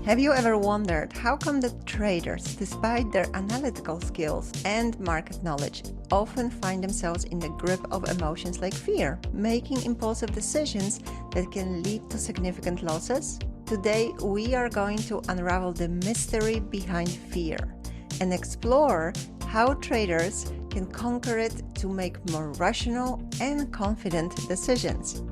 Have you ever wondered how come that traders, despite their analytical skills and market knowledge, often find themselves in the grip of emotions like fear, making impulsive decisions that can lead to significant losses? Today, we are going to unravel the mystery behind fear and explore how traders can conquer it to make more rational and confident decisions.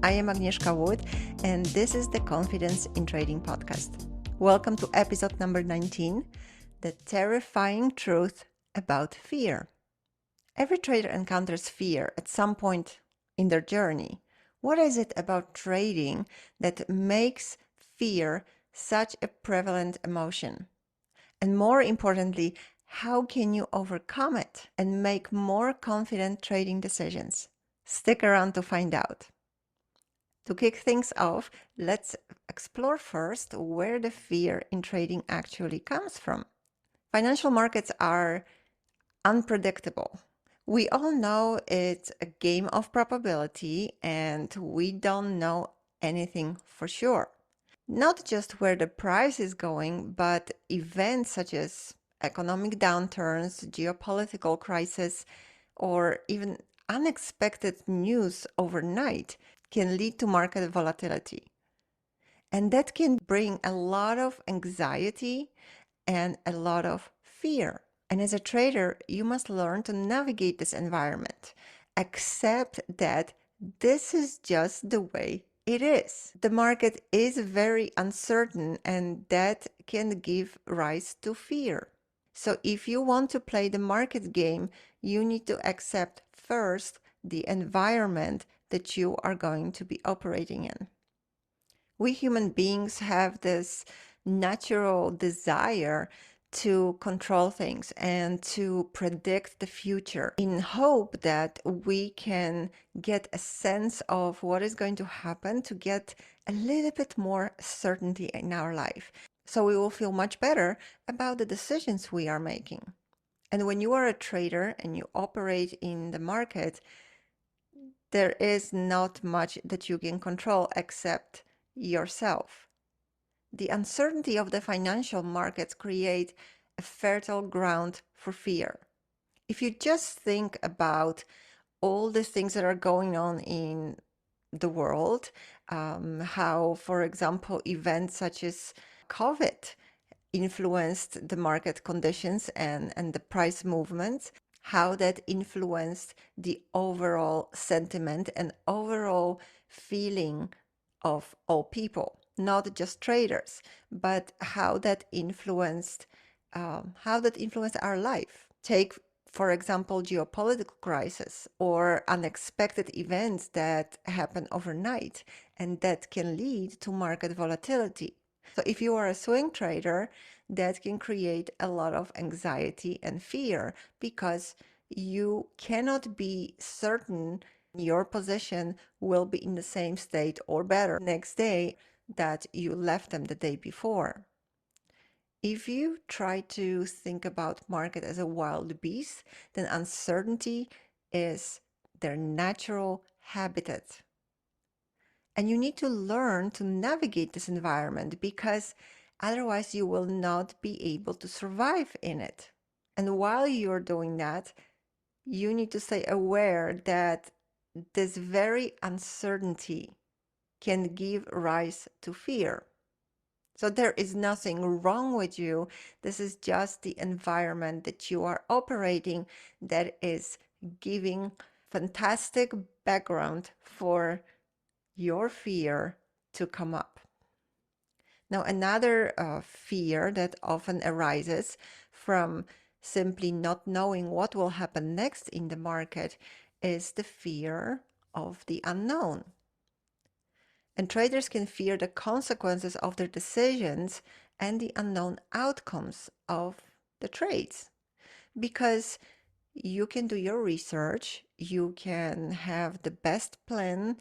I am Agnieszka Wood, and this is the Confidence in Trading podcast. Welcome to episode number 19, the terrifying truth about fear. Every trader encounters fear at some point in their journey. What is it about trading that makes fear such a prevalent emotion? And more importantly, how can you overcome it and make more confident trading decisions? Stick around to find out. To kick things off, let's explore first where the fear in trading actually comes from. Financial markets are unpredictable. We all know it's a game of probability and we don't know anything for sure. Not just where the price is going, but events such as economic downturns, geopolitical crisis, or even unexpected news overnight can lead to market volatility. And that can bring a lot of anxiety and a lot of fear. And as a trader, you must learn to navigate this environment. Accept that this is just the way it is. The market is very uncertain, and that can give rise to fear. So if you want to play the market game, you need to accept first the environment that you are going to be operating in. We human beings have this natural desire to control things and to predict the future in hope that we can get a sense of what is going to happen to get a little bit more certainty in our life. So we will feel much better about the decisions we are making. And when you are a trader and you operate in the market, there is not much that you can control except yourself. The uncertainty of the financial markets create a fertile ground for fear. If you just think about all the things that are going on in the world, how, for example, events such as COVID influenced the market conditions and the price movements, how that influenced the overall sentiment and overall feeling of all people, not just traders, but how that influenced our life. Take, for example, geopolitical crisis or unexpected events that happen overnight, and that can lead to market volatility. So if you are a swing trader, that can create a lot of anxiety and fear because you cannot be certain your position will be in the same state or better next day that you left them the day before. If you try to think about market as a wild beast, then uncertainty is their natural habitat. And you need to learn to navigate this environment because otherwise you will not be able to survive in it. And while you're doing that, you need to stay aware that this very uncertainty can give rise to fear. So there is nothing wrong with you. This is just the environment that you are operating that is giving fantastic background for your fear to come up. Now, another fear that often arises from simply not knowing what will happen next in the market is the fear of the unknown. And traders can fear the consequences of their decisions and the unknown outcomes of the trades because you can do your research, you can have the best plan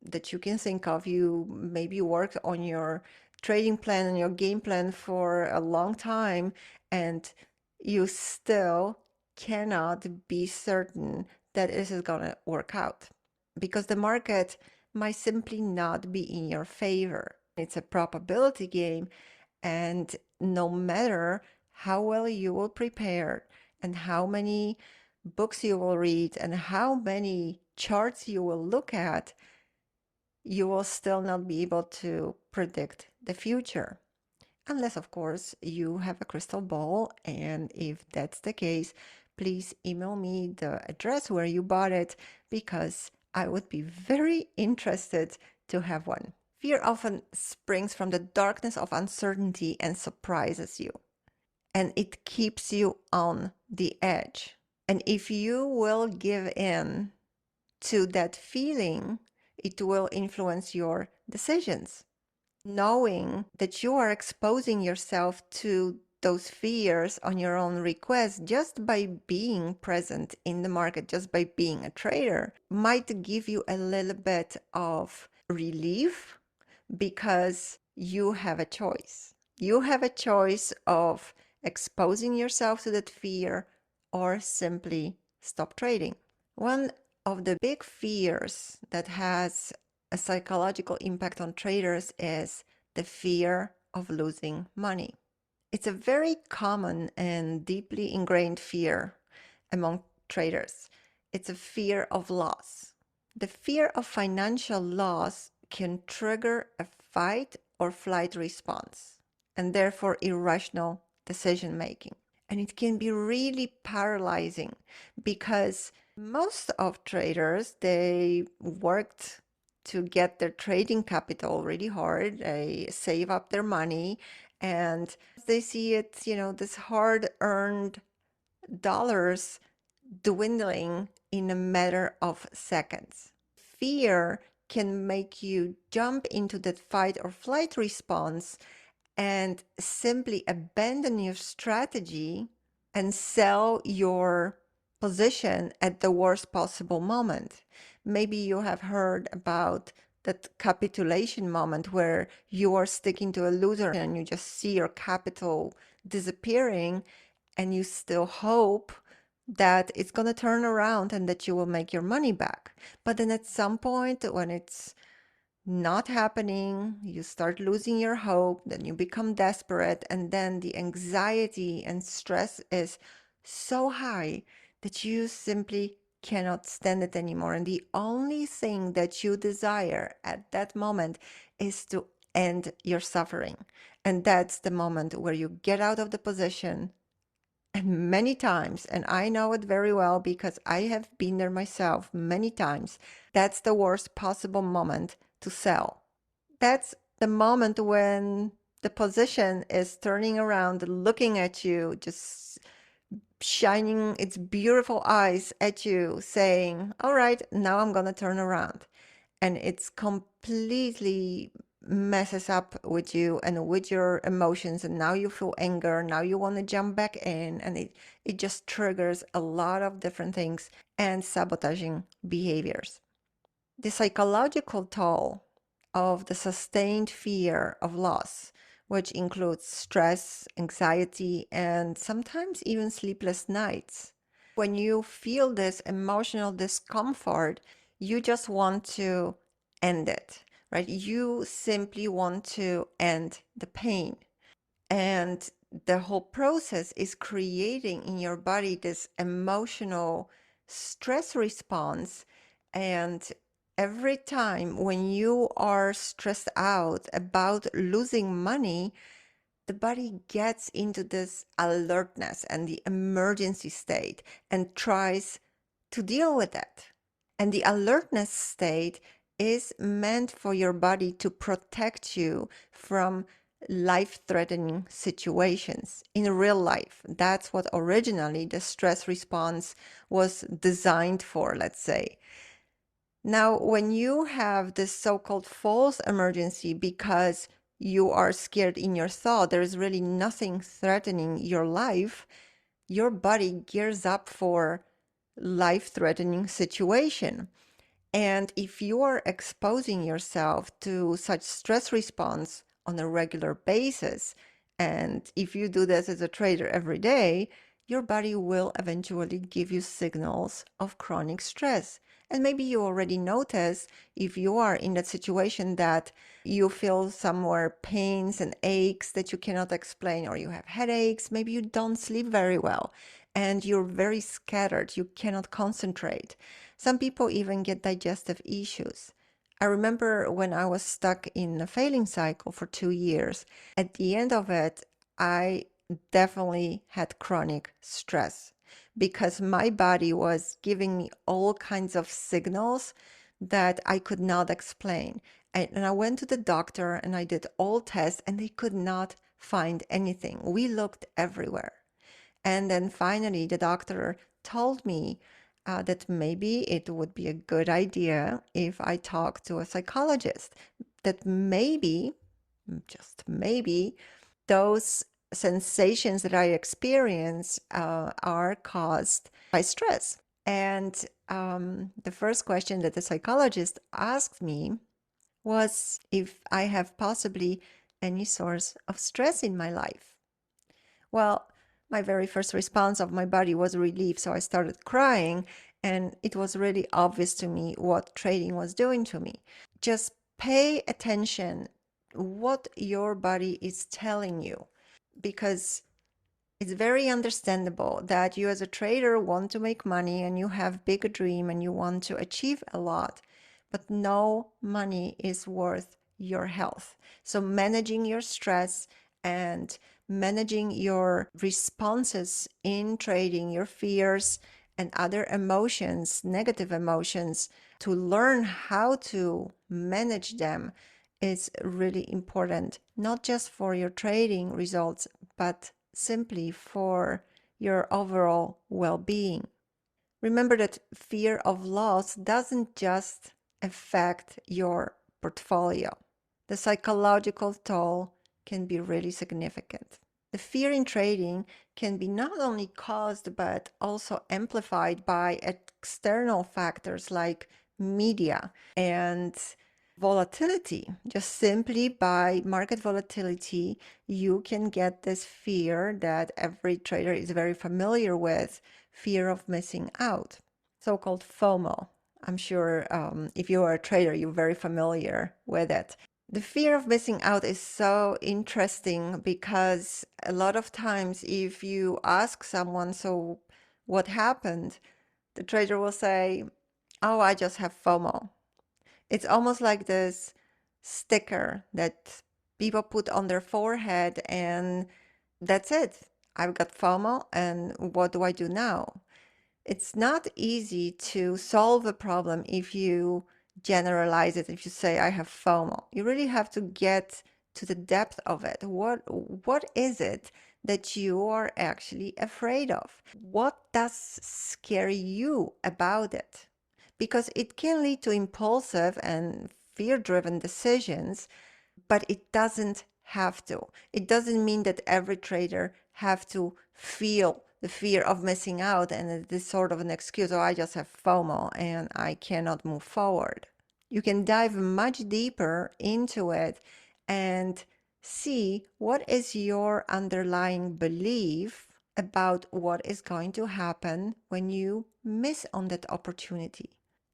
that you can think of. You maybe worked on your trading plan and your game plan for a long time, and you still cannot be certain that this is going to work out because the market might simply not be in your favor. It's a probability game, And no matter how well you will prepare and how many books you will read and how many charts you will look at, you will still not be able to predict the future. Unless, of course, you have a crystal ball. And if that's the case, please email me the address where you bought it because I would be very interested to have one. Fear often springs from the darkness of uncertainty and surprises you, and it keeps you on the edge. And if you will give in to that feeling, it will influence your decisions. Knowing that you are exposing yourself to those fears on your own request just by being present in the market, just by being a trader, might give you a little bit of relief because you have a choice. You have a choice of exposing yourself to that fear or simply stop trading. One of the big fears that has a psychological impact on traders is the fear of losing money. It's a very common and deeply ingrained fear among traders. It's a fear of loss. The fear of financial loss can trigger a fight or flight response and therefore irrational decision making. And it can be really paralyzing because most of traders, they worked to get their trading capital really hard. They save up their money and they see it, this hard earned dollars dwindling in a matter of seconds. Fear can make you jump into that fight or flight response and simply abandon your strategy and sell your position at the worst possible moment. Maybe you have heard about that capitulation moment where you are sticking to a loser and you just see your capital disappearing and you still hope that it's going to turn around and that you will make your money back. But then at some point, when it's not happening, you start losing your hope, then you become desperate, and then the anxiety and stress is so high that you simply cannot stand it anymore. And the only thing that you desire at that moment is to end your suffering. And that's the moment where you get out of the position. And many times, and I know it very well because I have been there myself many times, that's the worst possible moment to sell. That's the moment when the position is turning around, looking at you, just shining its beautiful eyes at you, saying, all right, now I'm going to turn around. And it's completely messes up with you and with your emotions. And now you feel anger. Now you want to jump back in. And it just triggers a lot of different things and sabotaging behaviors. The psychological toll of the sustained fear of loss, which includes stress, anxiety, and sometimes even sleepless nights. When you feel this emotional discomfort, you just want to end it, right? You simply want to end the pain. And the whole process is creating in your body this emotional stress response. And every time when you are stressed out about losing money, the body gets into this alertness and the emergency state and tries to deal with it. And the alertness state is meant for your body to protect you from life-threatening situations in real life. That's what originally the stress response was designed for, let's say. Now, when you have this so-called false emergency because you are scared in your thought, there is really nothing threatening your life, your body gears up for life-threatening situation. And if you are exposing yourself to such stress response on a regular basis, and if you do this as a trader every day, your body will eventually give you signals of chronic stress. And maybe you already notice if you are in that situation that you feel somewhere pains and aches that you cannot explain, or you have headaches, maybe you don't sleep very well and you're very scattered, you cannot concentrate. Some people even get digestive issues. I remember when I was stuck in a failing cycle for 2 years, at the end of it, I definitely had chronic stress because my body was giving me all kinds of signals that I could not explain. And I went to the doctor and I did all tests and they could not find anything. We looked everywhere. And then finally, the doctor told me that maybe it would be a good idea if I talk to a psychologist, that maybe, just maybe, those sensations that I experience are caused by stress. And the first question that the psychologist asked me was if I have possibly any source of stress in my life. Well, my very first response of my body was relief, so I started crying, and it was really obvious to me what trading was doing to me. Just pay attention what your body is telling you, because it's very understandable that you as a trader want to make money and you have big dream and you want to achieve a lot, but no money is worth your health. So managing your stress and managing your responses in trading, your fears and other emotions, negative emotions, to learn how to manage them is really important, not just for your trading results, but simply for your overall well being. Remember that fear of loss doesn't just affect your portfolio, the psychological toll can be really significant. The fear in trading can be not only caused but also amplified by external factors like media and volatility. Just simply by market volatility, you can get this fear that every trader is very familiar with, fear of missing out, so-called FOMO. I'm sure if you are a trader, you're very familiar with it. The fear of missing out is so interesting because a lot of times if you ask someone, so what happened? The trader will say, oh, I just have FOMO. It's almost like this sticker that people put on their forehead, and that's it. I've got FOMO, and what do I do now? It's not easy to solve a problem if you generalize it, if you say, I have FOMO. You really have to get to the depth of it. What is it that you are actually afraid of? What does scare you about it? Because it can lead to impulsive and fear-driven decisions, but it doesn't have to. It doesn't mean that every trader have to feel the fear of missing out and this sort of an excuse, oh, I just have FOMO and I cannot move forward. You can dive much deeper into it and see what is your underlying belief about what is going to happen when you miss on that opportunity.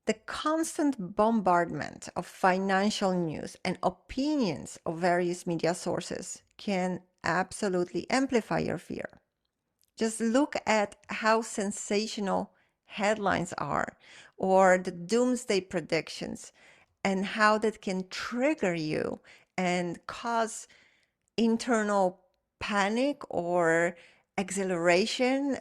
The constant bombardment of financial news and opinions of various media sources can absolutely amplify your fear. Just look at how sensational headlines are, or the doomsday predictions, and how that can trigger you and cause internal panic or exhilaration,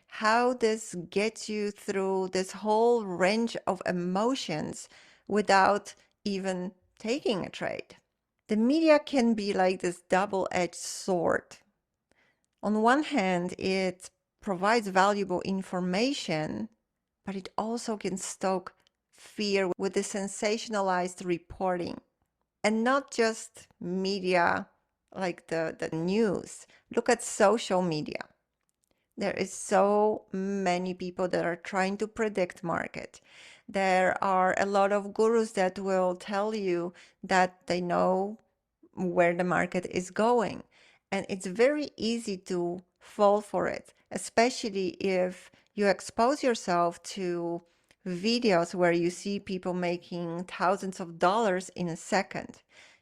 how this gets you through this whole range of emotions without even taking a trade. The media can be like this double-edged sword. On one hand, it provides valuable information, but it also can stoke fear with the sensationalized reporting. And not just media like the news. Look at social media. There is so many people that are trying to predict market. There are a lot of gurus that will tell you that they know where the market is going. And it's very easy to fall for it. especially if you expose yourself to videos where you see people making thousands of dollars in a second.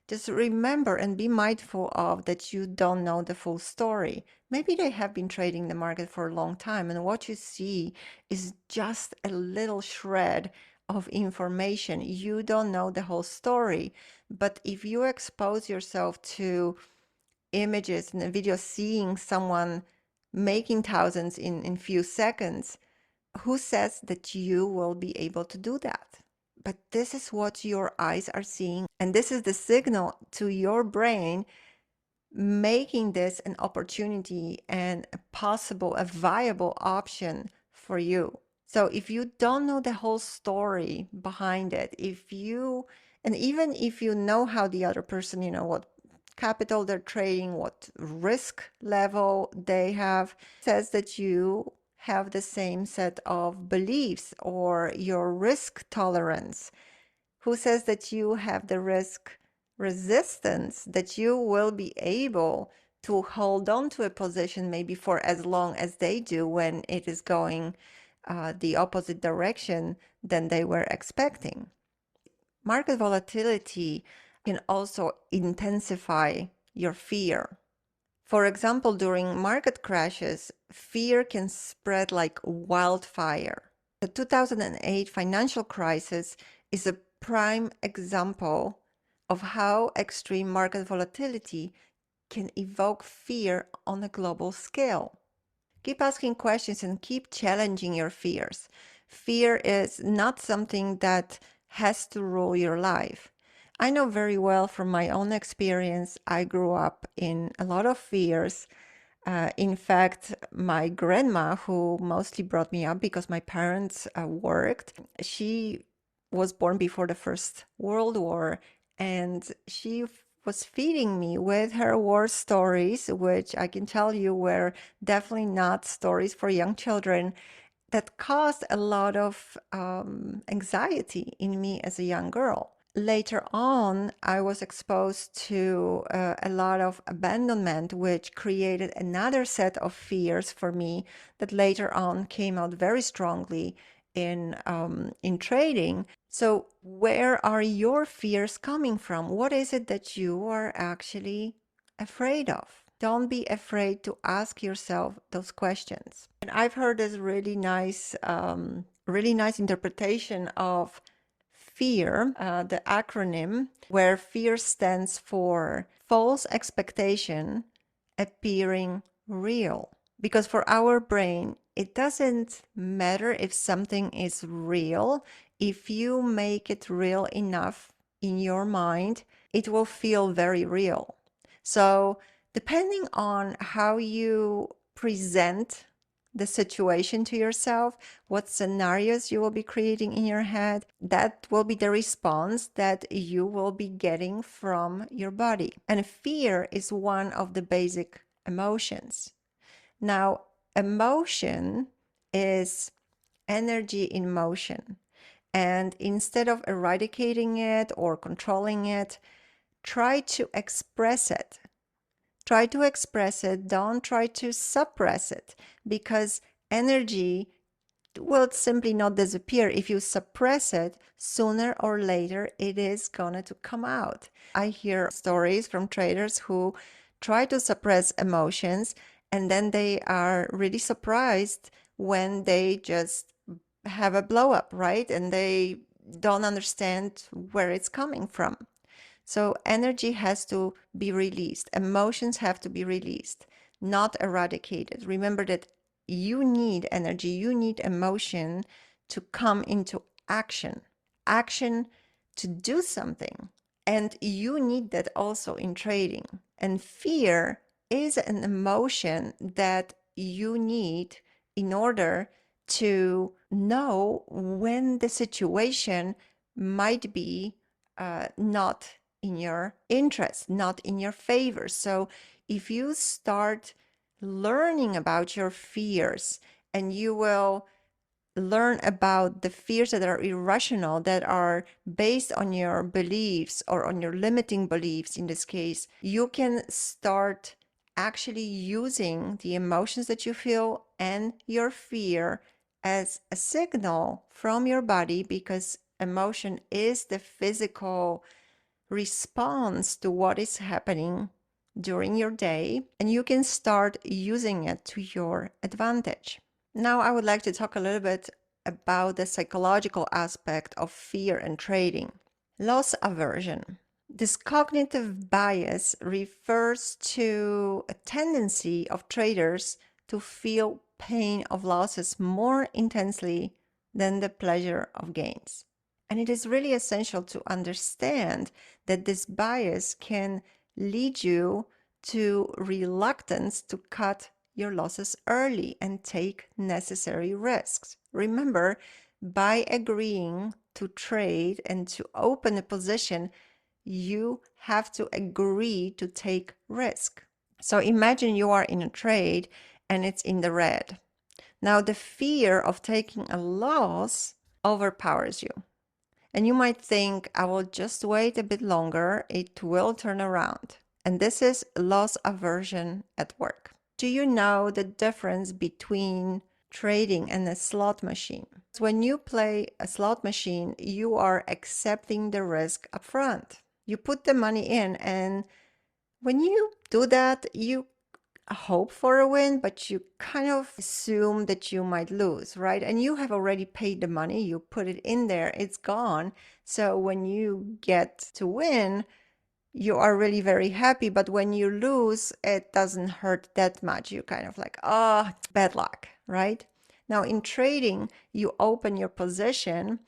Just remember and be mindful of that you don't know the full story. Maybe they have been trading the market for a long time, and what you see is just a little shred of information. You don't know the whole story. But if you expose yourself to images and videos, seeing someone making thousands in few seconds, who says that you will be able to do that? But this is what your eyes are seeing, and this is the signal to your brain, making this an opportunity and a possible, a viable option for you. So if you don't know the whole story behind it, and even if you know how the other person, what capital they're trading, what risk level they have, says that you have the same set of beliefs or your risk tolerance. Who says that you have the risk resistance, that you will be able to hold on to a position maybe for as long as they do when it is going the opposite direction than they were expecting? Market volatility can also intensify your fear. For example, during market crashes, fear can spread like wildfire. The 2008 financial crisis is a prime example of how extreme market volatility can evoke fear on a global scale. Keep asking questions and keep challenging your fears. Fear is not something that has to rule your life. I know very well from my own experience, I grew up in a lot of fears. In fact, my grandma, who mostly brought me up because my parents worked, she was born before the First World War, and she was feeding me with her war stories, which I can tell you were definitely not stories for young children, that caused a lot of anxiety in me as a young girl. Later on, I was exposed to a lot of abandonment, which created another set of fears for me that later on came out very strongly in trading. So, where are your fears coming from? What is it that you are actually afraid of? Don't be afraid to ask yourself those questions. And I've heard this really nice interpretation of fear, the acronym, where fear stands for false expectation appearing real. Because for our brain, it doesn't matter if something is real. If you make it real enough in your mind, it will feel very real. So, depending on how you present the situation to yourself, what scenarios you will be creating in your head, that will be the response that you will be getting from your body. And fear is one of the basic emotions. Now, emotion is energy in motion. And instead of eradicating it or controlling it, try to express it. Try to express it, don't try to suppress it, because energy will simply not disappear. If you suppress it, sooner or later it is going to come out. I hear stories from traders who try to suppress emotions, and then they are really surprised when they just have a blow up, right? And they don't understand where it's coming from. So energy has to be released. Emotions have to be released, not eradicated. Remember that you need energy, you need emotion to come into action, action to do something. And you need that also in trading. And fear is an emotion that you need in order to know when the situation might be not in your interest, not in your favor. So if you start learning about your fears, and you will learn about the fears that are irrational, that are based on your beliefs or on your limiting beliefs in this case, you can start actually using the emotions that you feel and your fear as a signal from your body, because emotion is the physical response to what is happening during your day, and you can start using it to your advantage. Now, I would like to talk a little bit about the psychological aspect of fear and trading. Loss aversion. This cognitive bias refers to a tendency of traders to feel pain of losses more intensely than the pleasure of gains. And it is really essential to understand that this bias can lead you to reluctance to cut your losses early and take necessary risks. Remember, by agreeing to trade and to open a position, you have to agree to take risk. So imagine you are in a trade and it's in the red. Now the fear of taking a loss overpowers you. And you might think, I will just wait a bit longer, it will turn around. And this is loss aversion at work. Do you know the difference between trading and a slot machine? When you play a slot machine, you are accepting the risk upfront. You put the money in, and when you do that, you hope for a win, but you kind of assume that you might lose, right? And you have already paid the money, you put it in there, it's gone. So when you get to win, you are really very happy. But when you lose, it doesn't hurt that much. You kind of like, oh, bad luck, right? Now in trading, you open your position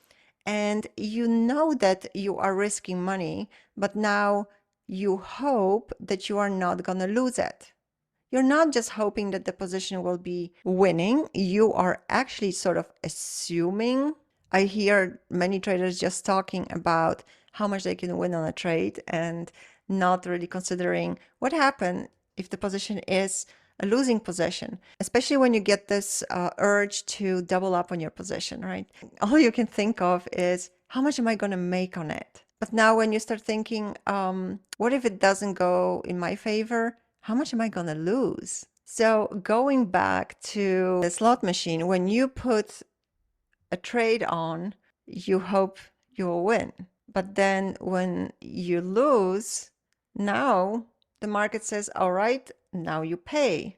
and you know that you are risking money, but now you hope that you are not going to lose it. You're not just hoping that the position will be winning, you are actually sort of assuming. I hear many traders just talking about how much they can win on a trade and not really considering what happened if the position is a losing position, especially when you get this urge to double up on your position, right? All you can think of is, how much am I going to make on it? But now when you start thinking, what if it doesn't go in my favor? How much am I going to lose? So going back to the slot machine, when you put a trade on, you hope you'll win. But then when you lose, now the market says, all right, now you pay.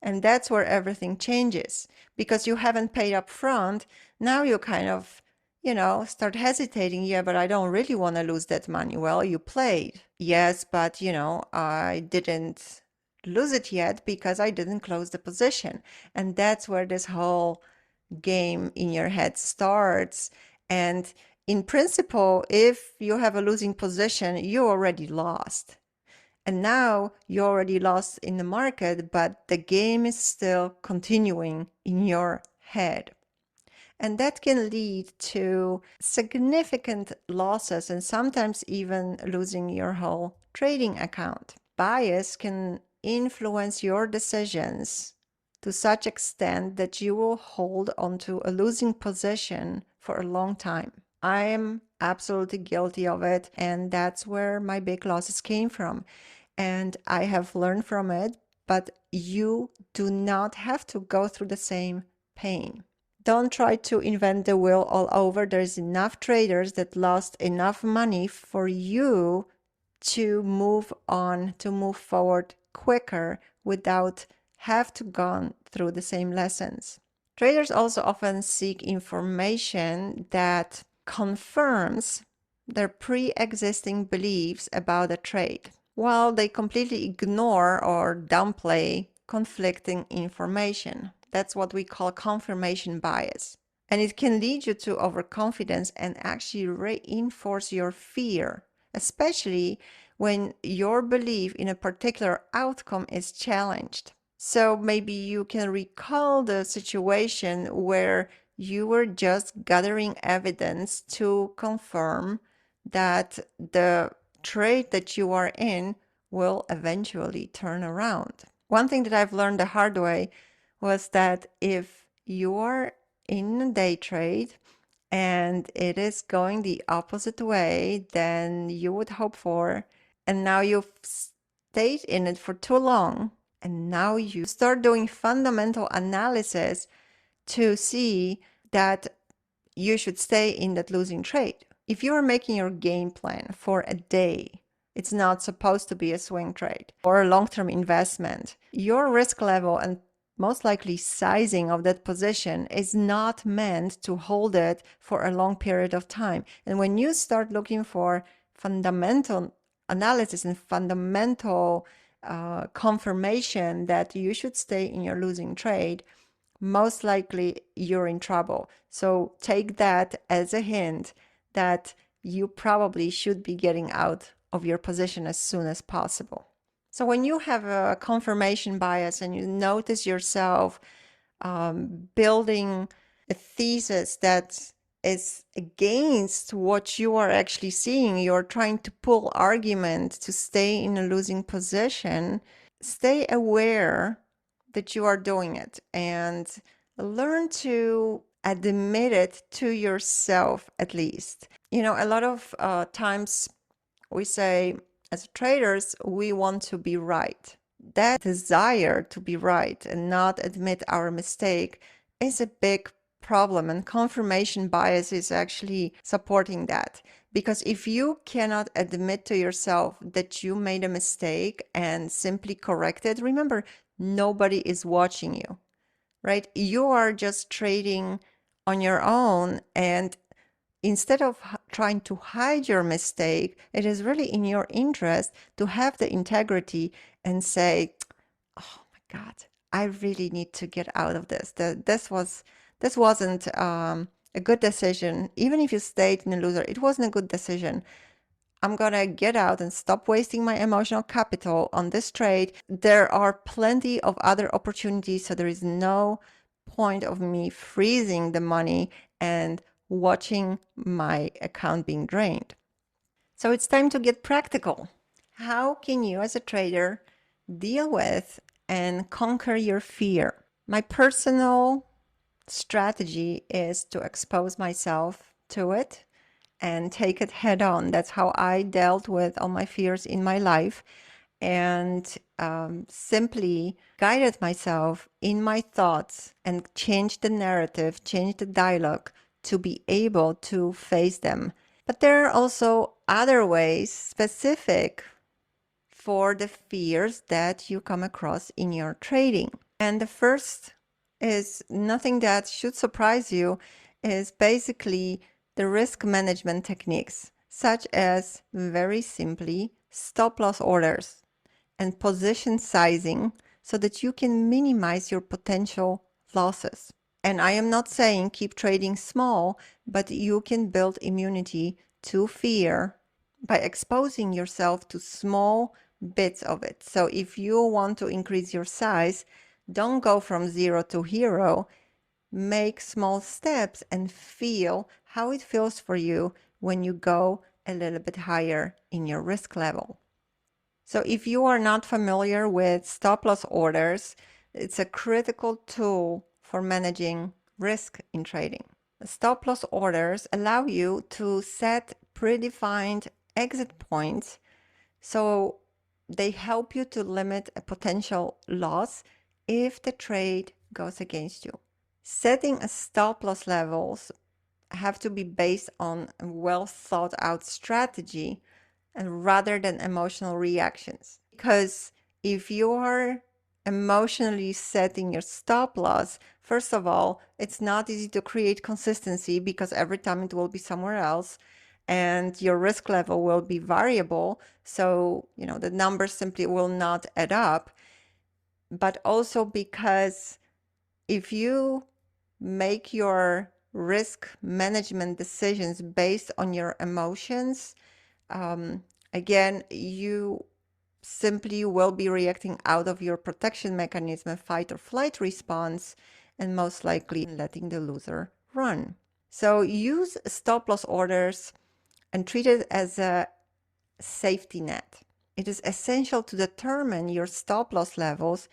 And that's where everything changes, because you haven't paid up front. Now you kind of, start hesitating. Yeah, but I don't really want to lose that money. Well, you played. Yes, but I didn't lose it yet because I didn't close the position. And that's where this whole game in your head starts. And in principle, if you have a losing position, you already lost. And now you already lost in the market, but the game is still continuing in your head. And that can lead to significant losses and sometimes even losing your whole trading account. Bias can influence your decisions to such extent that you will hold onto a losing position for a long time. I am absolutely guilty of it, and that's where my big losses came from. And I have learned from it, but you do not have to go through the same pain. Don't try to invent the wheel all over. There's enough traders that lost enough money for you to move on, to move forward quicker without have to go through the same lessons. Traders also often seek information that confirms their pre-existing beliefs about a trade, while they completely ignore or downplay conflicting information. That's what we call confirmation bias. And it can lead you to overconfidence and actually reinforce your fear, especially when your belief in a particular outcome is challenged. So maybe you can recall the situation where you were just gathering evidence to confirm that the trade that you are in will eventually turn around. One thing that I've learned the hard way was that if you are in a day trade and it is going the opposite way than you would hope for, and now you've stayed in it for too long, And now you start doing fundamental analysis to see that you should stay in that losing trade. If you are making your game plan for a day, it's not supposed to be a swing trade or a long-term investment. Your risk level and most likely sizing of that position is not meant to hold it for a long period of time. And when you start looking for fundamental analysis and fundamental confirmation that you should stay in your losing trade, most likely you're in trouble. So take that as a hint that you probably should be getting out of your position as soon as possible. So when you have a confirmation bias and you notice yourself building a thesis that is against what you are actually seeing, you're trying to pull argument to stay in a losing position, stay aware that you are doing it and learn to admit it to yourself at least. You know, a lot of times we say, as traders, we want to be right. That desire to be right and not admit our mistake is a big problem, and confirmation bias is actually supporting that. Because if you cannot admit to yourself that you made a mistake and simply correct it, remember, nobody is watching you, right? You are just trading on your own, and instead of trying to hide your mistake, it is really in your interest to have the integrity and say, "Oh my God, I really need to get out of this. This wasn't a good decision. Even if you stayed in a loser, it wasn't a good decision. I'm gonna get out and stop wasting my emotional capital on this trade. There are plenty of other opportunities, so there is no point of me freezing the money and watching my account being drained." So it's time to get practical. How can you, as a trader, deal with and conquer your fear? My personal strategy is to expose myself to it and take it head on. That's how I dealt with all my fears in my life, and simply guided myself in my thoughts and changed the narrative, changed the dialogue to be able to face them. But there are also other ways specific for the fears that you come across in your trading. And the first is nothing that should surprise you, is basically the risk management techniques, such as very simply stop loss orders and position sizing so that you can minimize your potential losses. And I am not saying keep trading small, but you can build immunity to fear by exposing yourself to small bits of it. So if you want to increase your size, don't go from 0 to hero. Make small steps and feel how it feels for you when you go a little bit higher in your risk level. So if you are not familiar with stop loss orders, it's a critical tool for managing risk in trading. Stop loss orders allow you to set predefined exit points, so they help you to limit a potential loss if the trade goes against you. Setting a stop loss levels have to be based on a well thought out strategy and rather than emotional reactions. Because if you are emotionally setting your stop loss, first of all, it's not easy to create consistency because every time it will be somewhere else and your risk level will be variable. So, the numbers simply will not add up. But also because if you make your risk management decisions based on your emotions, again, you simply will be reacting out of your protection mechanism, fight or flight response, and most likely letting the loser run. So use stop loss orders and treat it as a safety net. It is essential to determine your stop loss levels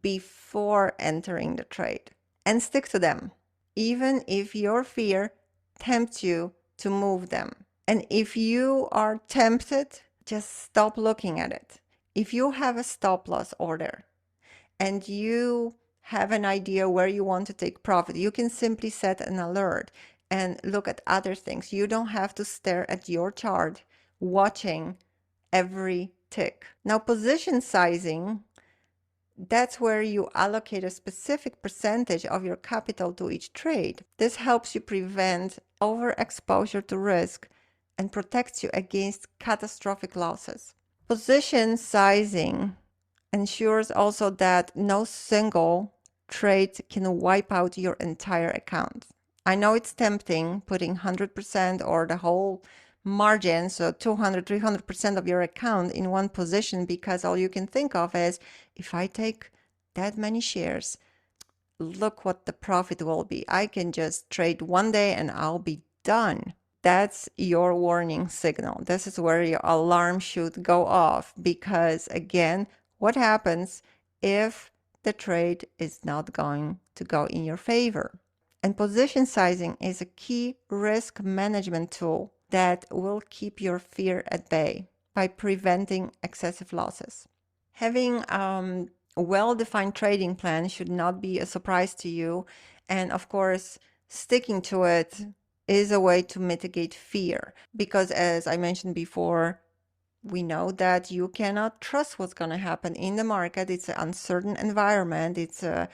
before entering the trade and stick to them, even if your fear tempts you to move them. And if you are tempted, just stop looking at it. If you have a stop loss order and you have an idea where you want to take profit, you can simply set an alert and look at other things. You don't have to stare at your chart watching every tick. Now, position sizing, that's where you allocate a specific percentage of your capital to each trade. This helps you prevent overexposure to risk and protects you against catastrophic losses. Position sizing ensures also that no single trade can wipe out your entire account. I know it's tempting putting 100% or the whole margin, so 200, 300% of your account in one position, because all you can think of is, if I take that many shares, look what the profit will be. I can just trade one day and I'll be done. That's your warning signal. This is where your alarm should go off, because again, what happens if the trade is not going to go in your favor? And position sizing is a key risk management tool that will keep your fear at bay by preventing excessive losses. Having a well-defined trading plan should not be a surprise to you. And of course, sticking to it is a way to mitigate fear, because as I mentioned before, we know that you cannot trust what's going to happen in the market. It's an uncertain environment. It's a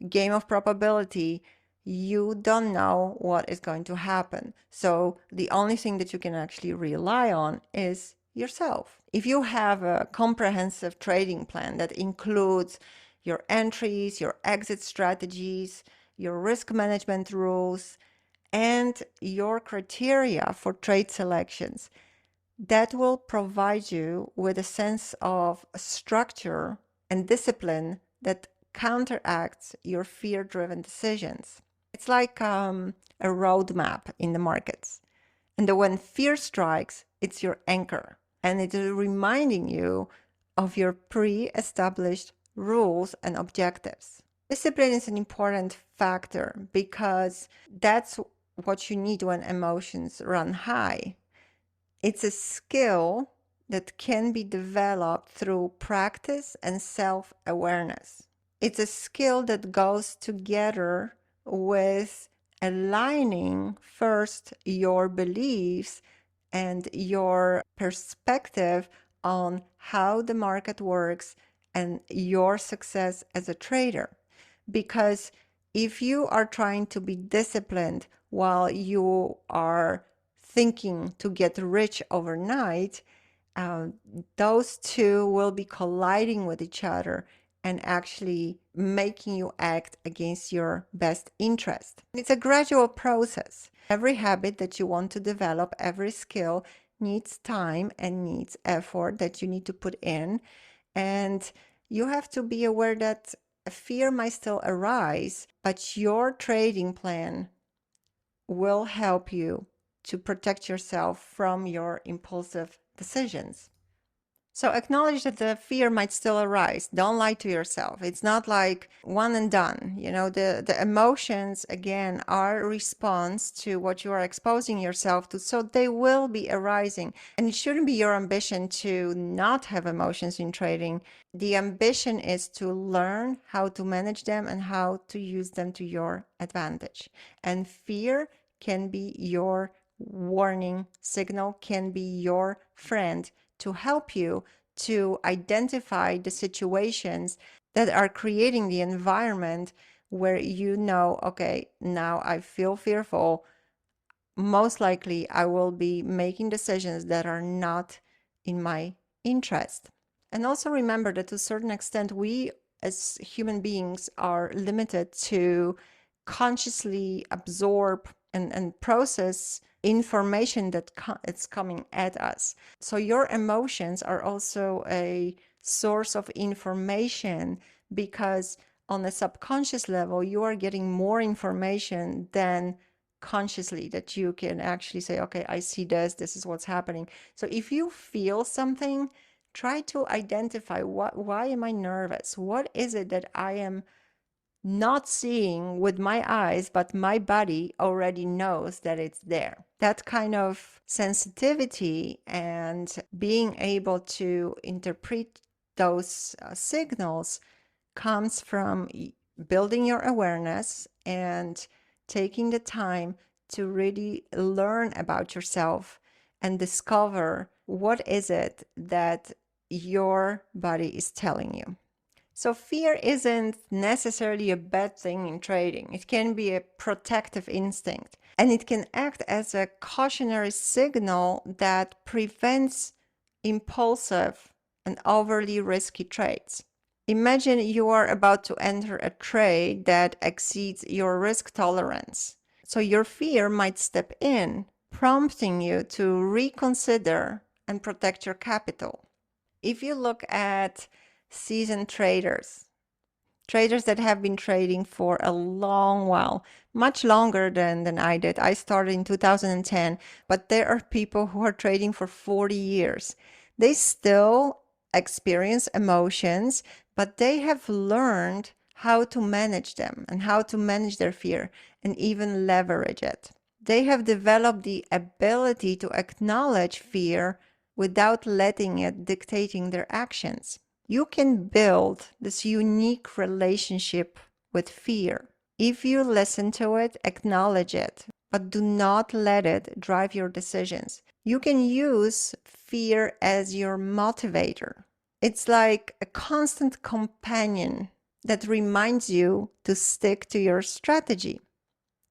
game of probability. You don't know what is going to happen. So the only thing that you can actually rely on is yourself. If you have a comprehensive trading plan that includes your entries, your exit strategies, your risk management rules, and your criteria for trade selections, that will provide you with a sense of structure and discipline that counteracts your fear-driven decisions. It's like a roadmap in the markets. And when fear strikes, it's your anchor. And it is reminding you of your pre-established rules and objectives. Discipline is an important factor because that's what you need when emotions run high. It's a skill that can be developed through practice and self-awareness. It's a skill that goes together with aligning first your beliefs and your perspective on how the market works and your success as a trader. Because if you are trying to be disciplined while you are thinking to get rich overnight, those two will be colliding with each other and actually making you act against your best interest. It's a gradual process. Every habit that you want to develop, every skill needs time and needs effort that you need to put in. And you have to be aware that fear might still arise, but your trading plan will help you to protect yourself from your impulsive decisions. So acknowledge that the fear might still arise. Don't lie to yourself. It's not like one and done. You know, the emotions, again, are a response to what you are exposing yourself to. So they will be arising. And it shouldn't be your ambition to not have emotions in trading. The ambition is to learn how to manage them and how to use them to your advantage. And fear can be your warning signal, can be your friend to help you to identify the situations that are creating the environment where you know, okay, now I feel fearful. Most likely I will be making decisions that are not in my interest. And also remember that to a certain extent, we as human beings are limited to consciously absorb and process information that it's coming at us. So your emotions are also a source of information, because on a subconscious level, you are getting more information than consciously, that you can actually say, okay, I see this, this is what's happening. So if you feel something, try to identify why am I nervous? What is it that I am not seeing with my eyes, but my body already knows that it's there? That kind of sensitivity and being able to interpret those signals comes from building your awareness and taking the time to really learn about yourself and discover what is it that your body is telling you. So fear isn't necessarily a bad thing in trading. It can be a protective instinct, and it can act as a cautionary signal that prevents impulsive and overly risky trades. Imagine you are about to enter a trade that exceeds your risk tolerance. So your fear might step in, prompting you to reconsider and protect your capital. If you look at seasoned traders that have been trading for a long while, much longer than I did. I started in 2010, but there are people who are trading for 40 years. They still experience emotions, but they have learned how to manage them and how to manage their fear and even leverage it. They have developed the ability to acknowledge fear without letting it dictating their actions. You can build this unique relationship with fear if you listen to it, acknowledge it, but do not let it drive your decisions. You can use fear as your motivator. It's like a constant companion that reminds you to stick to your strategy.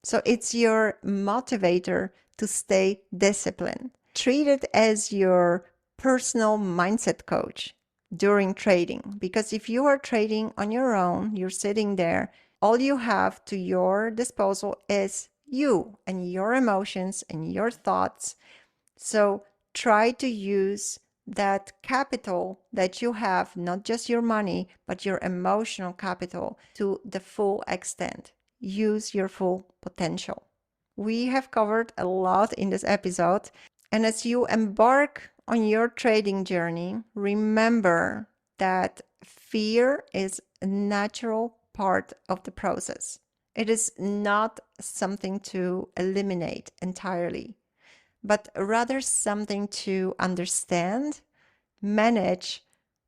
So it's your motivator to stay disciplined. Treat it as your personal mindset coach during trading, because if you are trading on your own, you're sitting there, all you have to your disposal is you and your emotions and your thoughts. So try to use that capital that you have, not just your money, but your emotional capital, to the full extent. Use your full potential. We have covered a lot in this episode, and as you embark on your trading journey, remember that fear is a natural part of the process. It is not something to eliminate entirely, but rather something to understand, manage,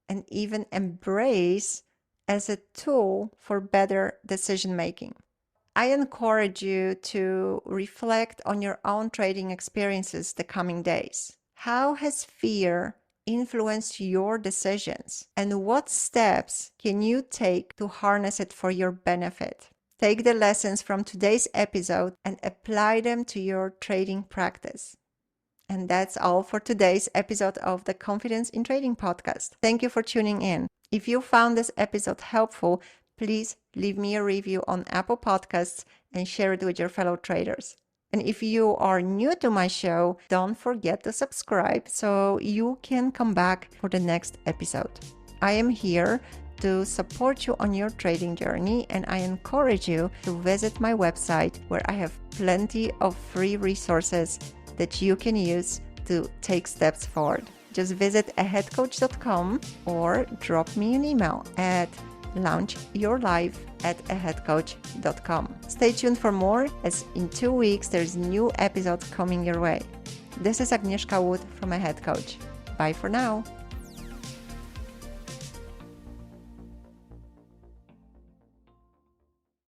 and even embrace as a tool for better decision making. I encourage you to reflect on your own trading experiences the coming days. How has fear influenced your decisions? And what steps can you take to harness it for your benefit? Take the lessons from today's episode and apply them to your trading practice. And that's all for today's episode of the Confidence in Trading podcast. Thank you for tuning in. If you found this episode helpful, please leave me a review on Apple Podcasts and share it with your fellow traders. And if you are new to my show, don't forget to subscribe so you can come back for the next episode. I am here to support you on your trading journey, and I encourage you to visit my website where I have plenty of free resources that you can use to take steps forward. Just visit aheadcoach.com or drop me an email at launchyourlife@aheadcoach.com. Stay tuned for more, as in 2 weeks there's a new episode coming your way. This is Agnieszka Wood from Ahead Coach. Bye for now.